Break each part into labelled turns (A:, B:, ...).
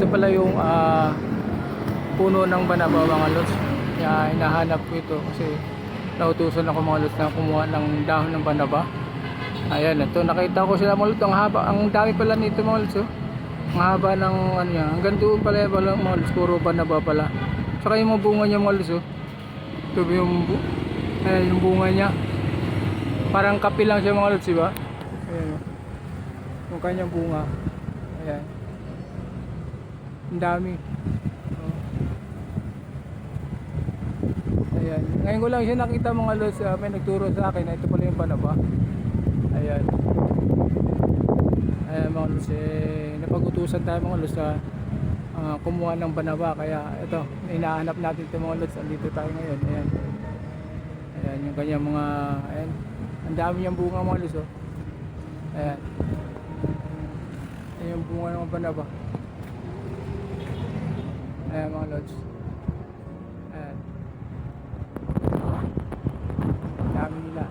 A: pala yung puno ng banaba mga lods. Kaya hinahanap ko ito kasi nautusan ako mga lods na kumuha ng dahon ng banaba. Ayan, ito nakita ko sila mga lods. Ang haba, ang dami pala nito mga lods. Ang haba ng ano niya. Hanggang doon pala mga lods, puro banaba pala. Saka yung mga bunga niya mga lods. Ito ayan, yung bunga niya. Parang kape lang siya mga lods, diba? Ayan, yung kanyang bunga. Ayan. Ang dami. Ayan. Ngayon ko lang siya nakita mga lods. May nagturo sa akin na ito pala yung banaba. Ayan. Ayan mga lods. Napag-utusan tayo mga lods sa kumuha ng banaba. Kaya ito, hinahanap natin ito mga lods. Andito tayo ngayon. Ayan. Ayan yung kanyang mga... Ayan. Ang dami niyang bunga mga lods. Ayan. Ayan yung bunga ng banaba. Ayan mga lods. Ayan. Dami nila.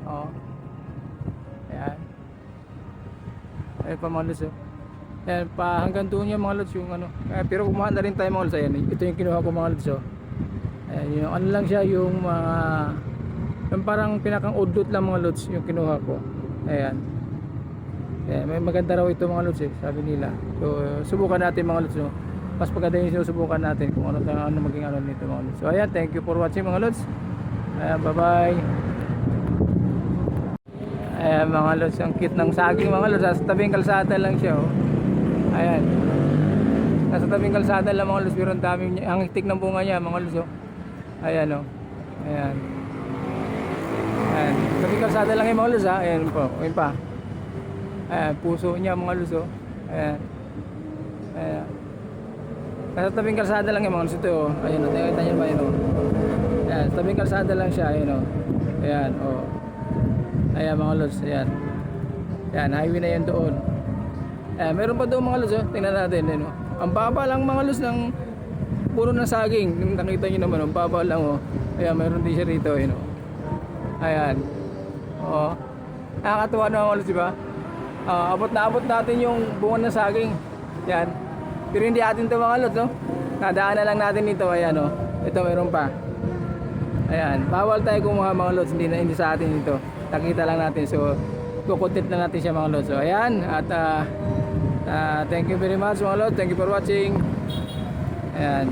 A: Oo. Ayan. Ayan pa mga lods. Ayan pa hanggang doon yung mga lods yung ano. Pero kumuha na rin tayo mga lods. Ayan. Ito yung kinuha ko mga lods. Ayan yung ano lang siya yung mga yung parang pinakang udot lang mga lods yung kinuha ko. Ayan. Ayan, may maganda raw ito mga lods sabi nila. So subukan natin mga lods. Mas paganda yung sinusubukan natin kung ano maging ano nito mga lods. So ayan, thank you for watching mga lods. Ayan, bye bye. Ayan mga lods, ang cute ng saging mga lods. Sa tabing kalsada lang siya Ayan. Nasa tabing kalsada lang mga lods. Pero ang dami, ang higtik ng bunga niya mga lods Ayan Ayan. Ayan. Tabing kalsada lang yung mga lods Ayan po, ayun pa. Ayan, puso niya mga lods Ayan. Ayan. Nasa tabing kalsada lang yung mga lods ito Ayan nakita niyo ba yun Ayan, tabing kalsada lang siya Ayan Ayan Ayan mga lods Ayan. Ayan, highway na yan doon. Ayan, meron pa doon mga lods tingnan natin Ang baba lang mga lods ng puro ng saging. Nakita niyo naman ang baba lang Ayan, meron din siya rito Ayan. Nakakatuwa naman mga lods, diba? Abot na abot natin yung bunga ng saging. Yan. Pero hindi atin ito mga lods, nadaan na lang natin ito. Ayan, ito meron pa. Ayan. Bawal tayo kumuha mga lods. Hindi sa atin ito. Nakita lang natin. So, kukontent na natin siya mga lods. So, ayan. At, thank you very much mga lods. Thank you for watching. Ayan.